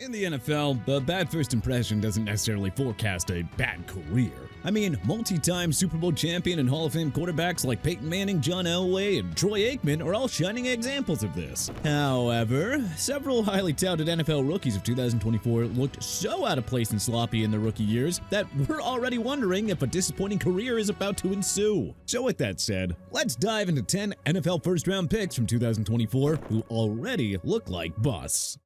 In the NFL, a bad first impression doesn't necessarily forecast a bad career. I mean, multi-time Super Bowl champion and Hall of Fame quarterbacks like Peyton Manning, John Elway, and Troy Aikman are all shining examples of this. However, several highly touted NFL rookies of 2024 looked so out of place and sloppy in their rookie years that we're already wondering if a disappointing career is about to ensue. So with that said, let's dive into 10 NFL first-round picks from 2024 who already look like busts.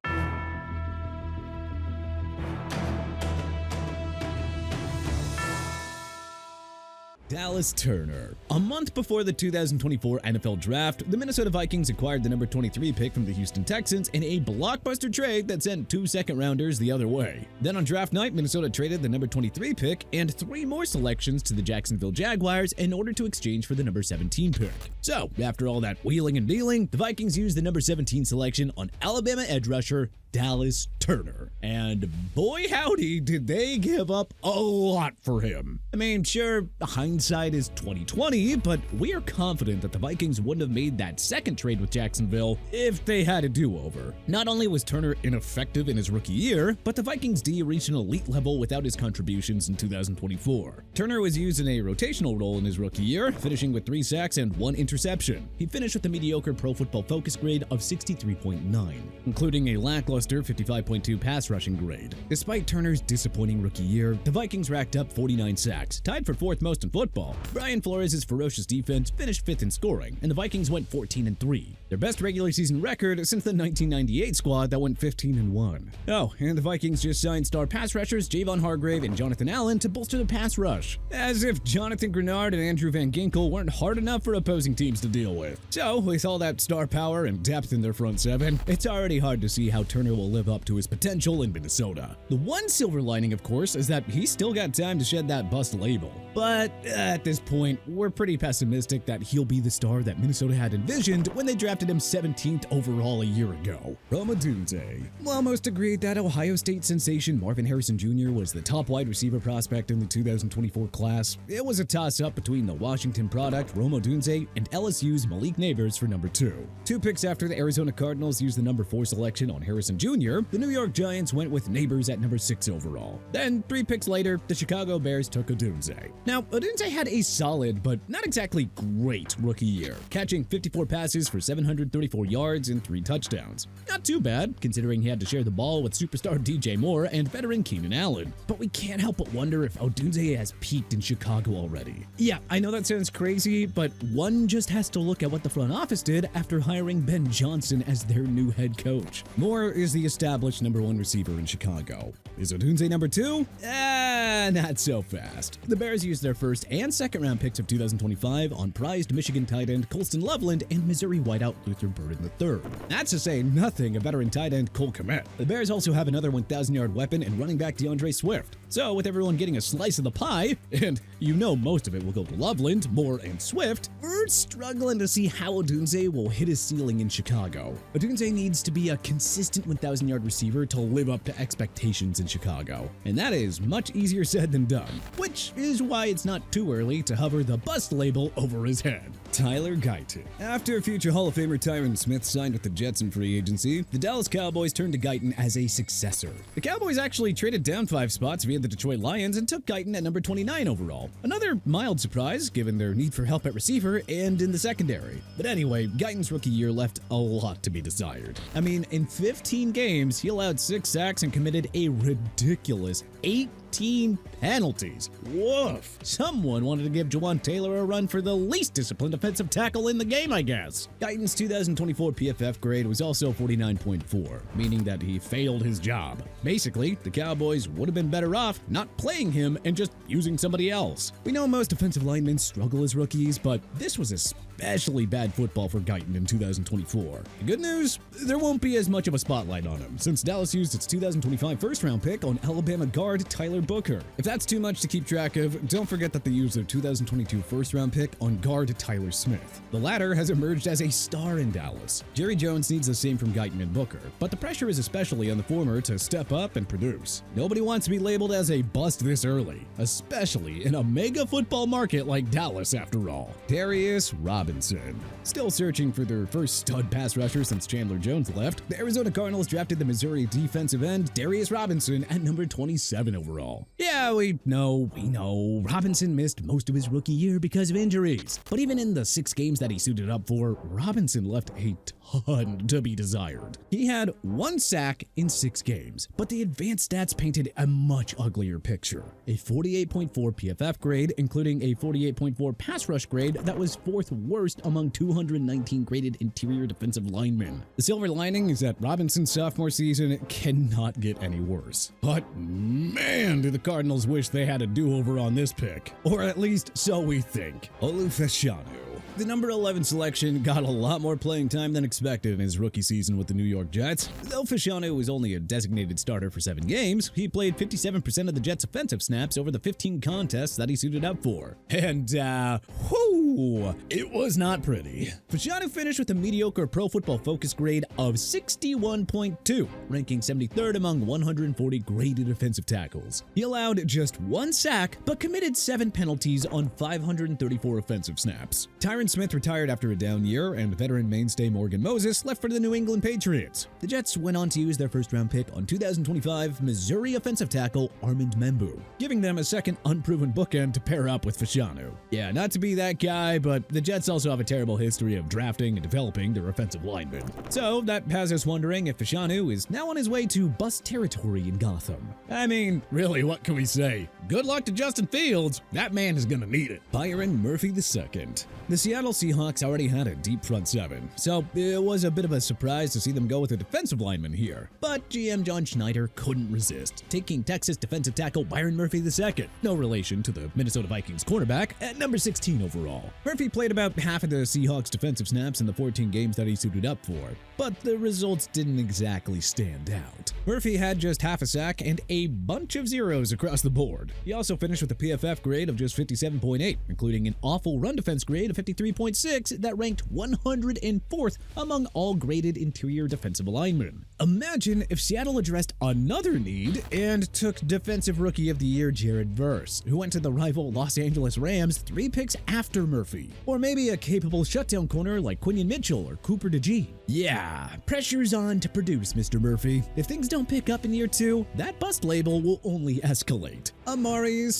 Dallas Turner. A month before the 2024 NFL Draft, the Minnesota Vikings acquired the number 23 pick from the Houston Texans in a blockbuster trade that sent 2 second-rounders the other way. Then on draft night, Minnesota traded the number 23 pick and 3 more selections to the Jacksonville Jaguars in order to exchange for the number 17 pick. So, after all that wheeling and dealing, the Vikings used the number 17 selection on Alabama edge rusher Dallas Turner. And boy howdy, did they give up a lot for him. I mean, sure, hindsight is 2020, but we are confident that the Vikings wouldn't have made that second trade with Jacksonville if they had a do-over. Not only was Turner ineffective in his rookie year, but the Vikings D reached an elite level without his contributions in 2024. Turner was used in a rotational role in his rookie year, finishing with 3 sacks and 1 interception. He finished with a mediocre Pro Football Focus grade of 63.9, including a lackluster 55.2 pass rushing grade. Despite Turner's disappointing rookie year, the Vikings racked up 49 sacks, tied for 4th most in football. Brian Flores' ferocious defense finished 5th in scoring, and the Vikings went 14-3, their best regular season record since the 1998 squad that went 15-1. Oh, and the Vikings just signed star pass rushers Javon Hargrave and Jonathan Allen to bolster the pass rush. As if Jonathan Grenard and Andrew Van Ginkel weren't hard enough for opposing teams to deal with. So, with all that star power and depth in their front seven, it's already hard to see how Turner will live up to his potential in Minnesota. The one silver lining, of course, is that he's still got time to shed that bust label. But at this point, we're pretty pessimistic that he'll be the star that Minnesota had envisioned when they drafted him 17th overall a year ago. Romar Dunstan. While most agreed that Ohio State sensation Marvin Harrison Jr. was the top wide receiver prospect in the 2024 class, it was a toss-up between the Washington product Romar Dunstan and LSU's Malik Neighbors for number 2. 2 picks after the Arizona Cardinals used the number 4 selection on Harrison Jr., the New York Giants went with Neighbors at number 6 overall. Then, 3 picks later, the Chicago Bears took Dunstan. Now, Dunstan had a solid, but not exactly great rookie year, catching 54 passes for 734 yards and 3 touchdowns. Not too bad, considering he had to share the ball with superstar DJ Moore and veteran Keenan Allen. But we can't help but wonder if Dunstan has peaked in Chicago already. Yeah, I know that sounds crazy, but one just has to look at what the front office did after hiring Ben Johnson as their new head coach. Moore is the established number 1 receiver in Chicago. Is Dunstan number 2? Not so fast. The Bears used their first and second round picks of 2025 on prized Michigan tight end Colston Loveland and Missouri wideout Luther Burden III. That's to say nothing of veteran tight end Cole Kmet. The Bears also have another 1,000-yard weapon and running back DeAndre Swift. So with everyone getting a slice of the pie, and you know most of it will go to Loveland, Moore, and Swift, we're struggling to see how Dunstan will hit his ceiling in Chicago. Dunstan needs to be a consistent 1,000-yard receiver to live up to expectations in Chicago, and that is much easier said than done, which is why it's not too early to hover the bust label over his head. Tyler Gayton. After future Hall of Famer Tyron Smith signed with the Jets in free agency, the Dallas Cowboys turned to Gayton as a successor. The Cowboys actually traded down 5 spots via the Detroit Lions and took Gayton at number 29 overall. Another mild surprise, given their need for help at receiver and in the secondary. But anyway, Gayton's rookie year left a lot to be desired. I mean, in 15 games, he allowed 6 sacks and committed a ridiculous 18 penalties. Woof. Someone wanted to give Jawan Taylor a run for the least disciplined offensive tackle in the game, I guess. Gayton's 2024 PFF grade was also 49.4, meaning that he failed his job. Basically, the Cowboys would have been better off not playing him and just using somebody else. We know most offensive linemen struggle as rookies, but this was especially bad football for Gayton in 2024. The good news? There won't be as much of a spotlight on him, since Dallas used its 2025 first-round pick on Alabama guard Tyler Booker. If that's too much to keep track of, don't forget that they used their 2022 first-round pick on guard Tyler Smith. The latter has emerged as a star in Dallas. Jerry Jones needs the same from Gayton and Booker, but the pressure is especially on the former to step up and produce. Nobody wants to be labeled as a bust this early, especially in a mega football market like Dallas after all. Darius Robinson. Robinson. Still searching for their first stud pass rusher since Chandler Jones left, the Arizona Cardinals drafted the Missouri defensive end Darius Robinson at number 27 overall. Yeah, we know, Robinson missed most of his rookie year because of injuries. But even in the 6 games that he suited up for, Robinson left a ton to be desired. He had 1 sack in 6 games, but the advanced stats painted a much uglier picture. A 48.4 PFF grade, including a 48.4 pass rush grade that was 4th worst among 219 graded interior defensive linemen. The silver lining is that Robinson's sophomore season cannot get any worse. But man, do the Cardinals wish they had a do-over on this pick. Or at least so we think. Olu Fashanu. The number 11 selection got a lot more playing time than expected in his rookie season with the New York Jets. Though Fashanu was only a designated starter for 7 games, he played 57% of the Jets' offensive snaps over the 15 contests that he suited up for. And, it was not pretty. Fashanu finished with a mediocre Pro Football Focus grade of 61.2, ranking 73rd among 140 graded offensive tackles. He allowed just 1 sack, but committed 7 penalties on 534 offensive snaps. Tyron Smith retired after a down year, and veteran mainstay Morgan Moses left for the New England Patriots. The Jets went on to use their first-round pick on 2025 Missouri offensive tackle Armand Membu, giving them a second unproven bookend to pair up with Fashanu. Yeah, not to be that guy, but the Jets also have a terrible history of drafting and developing their offensive linemen. So that has us wondering if Fashanu is now on his way to bust territory in Gotham. I mean, really, what can we say? Good luck to Justin Fields. That man is gonna need it. Byron Murphy II. The Seattle Seahawks already had a deep front 7, so it was a bit of a surprise to see them go with a defensive lineman here. But GM John Schneider couldn't resist, taking Texas defensive tackle Byron Murphy II, no relation to the Minnesota Vikings cornerback, at number 16 overall. Murphy played about half of the Seahawks' defensive snaps in the 14 games that he suited up for, but the results didn't exactly stand out. Murphy had just half a sack and a bunch of zeros across the board. He also finished with a PFF grade of just 57.8, including an awful run defense grade of 53.6 that ranked 104th among all graded interior defensive linemen. Imagine if Seattle addressed another need and took Defensive Rookie of the Year Jared Verse, who went to the rival Los Angeles Rams 3 picks after Murphy. Or maybe a capable shutdown corner like Quinion Mitchell or Cooper DeJean. Yeah, pressure's on to produce, Mr. Murphy. If things don't pick up in year 2, that bust label will only escalate. Amari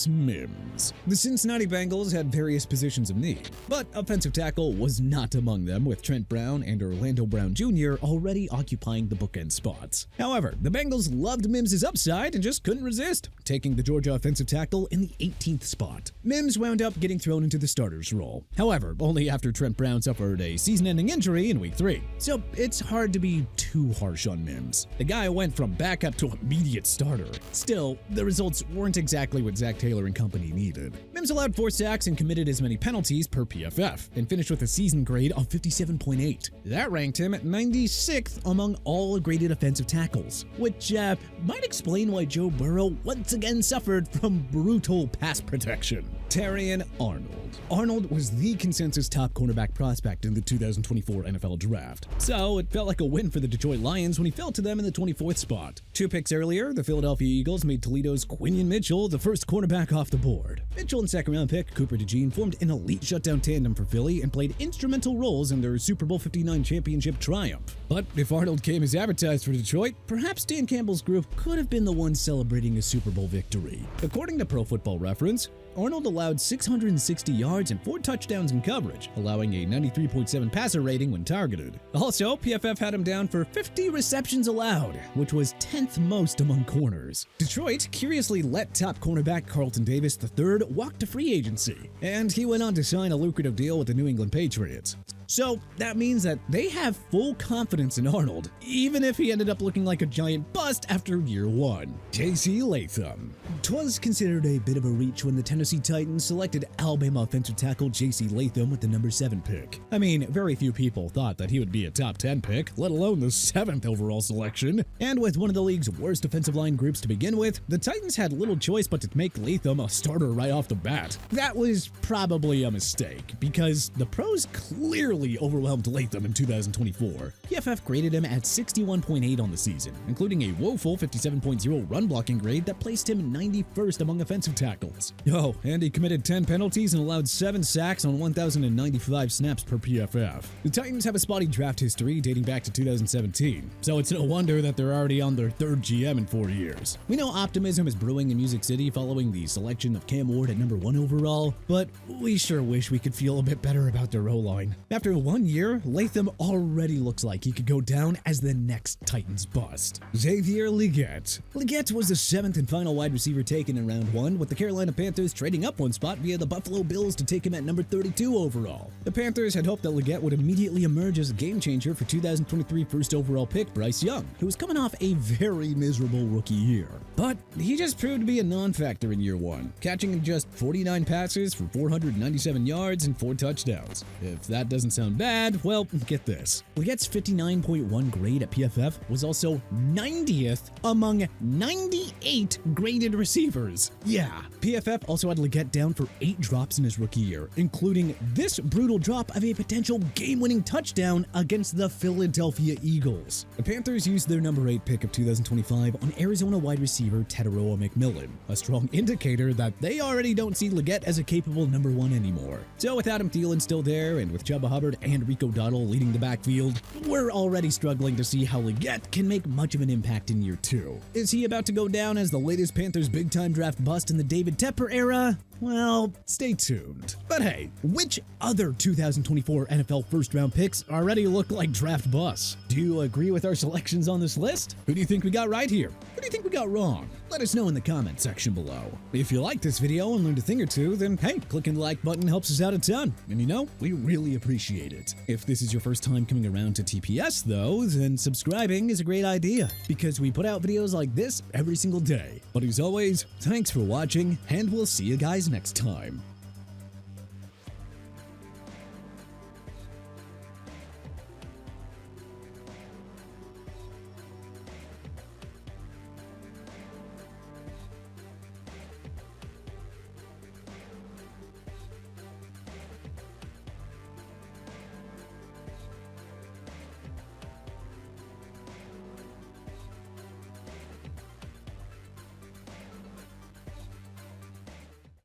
Mims. The Cincinnati Bengals had various positions of need, but offensive tackle was not among them, with Trent Brown and Orlando Brown Jr. already occupying the bookend spots. However, the Bengals loved Mims' upside and just couldn't resist, taking the Georgia offensive tackle in the 18th spot. Mims wound up getting thrown into the starter's role. However, only after Trent Brown suffered a season-ending injury in week 3. So it's hard to be too harsh on Mims. The guy went from backup to immediate starter. Still, the results weren't exactly what Zach Taylor and company needed. Mims allowed 4 sacks and committed as many penalties per PFF, and finished with a season grade of 57.8. That ranked him at 96th among all graded offensive tackles, which might explain why Joe Burrow once again suffered from brutal pass protection. Terrion Arnold. Arnold was the consensus top cornerback prospect in the 2024 NFL Draft, so it felt like a win for the Detroit Lions when he fell to them in the 24th spot. 2 picks earlier, the Philadelphia Eagles made Toledo's Quinion Mitchell the first cornerback off the board. Mitchell and second-round pick Cooper DeJean formed an elite shutdown tandem for Philly and played instrumental roles in their Super Bowl 59 championship triumph. But if Arnold came as advertised for Detroit, perhaps Dan Campbell's group could have been the one celebrating a Super Bowl victory. According to Pro Football Reference, Arnold allowed 660 yards and 4 touchdowns in coverage, allowing a 93.7 passer rating when targeted. Also, PFF had him down for 50 receptions allowed, which was 10th most among corners. Detroit curiously let top cornerback Carlton Davis III walk to free agency, and he went on to sign a lucrative deal with the New England Patriots. So that means that they have full confidence in Arnold, even if he ended up looking like a giant bust after year 1. J.C. Latham. 'Twas considered a bit of a reach when the Tennessee Titans selected Alabama offensive tackle J.C. Latham with the number 7 pick. I mean, very few people thought that he would be a top 10 pick, let alone the 7th overall selection. And with one of the league's worst defensive line groups to begin with, the Titans had little choice but to make Latham a starter right off the bat. That was probably a mistake, because the pros clearly severely overwhelmed Latham in 2024. PFF graded him at 61.8 on the season, including a woeful 57.0 run blocking grade that placed him 91st among offensive tackles. Oh, and he committed 10 penalties and allowed 7 sacks on 1,095 snaps per PFF. The Titans have a spotty draft history dating back to 2017, so it's no wonder that they're already on their 3rd GM in 4 years. We know optimism is brewing in Music City following the selection of Cam Ward at number 1 overall, but we sure wish we could feel a bit better about their O-line. After 1 year, Latham already looks like he could go down as the next Titans bust. Xavier Legette. Legette was the 7th and final wide receiver taken in round 1, with the Carolina Panthers trading up 1 spot via the Buffalo Bills to take him at number 32 overall. The Panthers had hoped that Legette would immediately emerge as a game changer for 2023 first overall pick Bryce Young, who was coming off a very miserable rookie year. But he just proved to be a non-factor in year 1, catching just 49 passes for 497 yards and 4 touchdowns. If that doesn't sound bad, well, get this. Legette's 59.1 grade at PFF was also 90th among 98 graded receivers. Yeah, PFF also had Legette down for 8 drops in his rookie year, including this brutal drop of a potential game-winning touchdown against the Philadelphia Eagles. The Panthers used their number 8 pick of 2025 on Arizona wide receiver Terrion Arnold, a strong indicator that they already don't see Legette as a capable number 1 anymore. So with Adam Thielen still there, and with Chuba Hubbard and Rico Dowdle leading the backfield, we're already struggling to see how Legette can make much of an impact in year 2. Is he about to go down as the latest Panthers big-time draft bust in the David Tepper era? Well, stay tuned. But hey, which other 2024 NFL first-round picks already look like draft busts? Do you agree with our selections on this list? Who do you think we got right here? Who do you think we got wrong? Let us know in the comment section below. If you liked this video and learned a thing or two, then hey, clicking the like button helps us out a ton. And you know, we really appreciate it. If this is your first time coming around to TPS though, then subscribing is a great idea, because we put out videos like this every single day. But as always, thanks for watching, and we'll see you guys next time.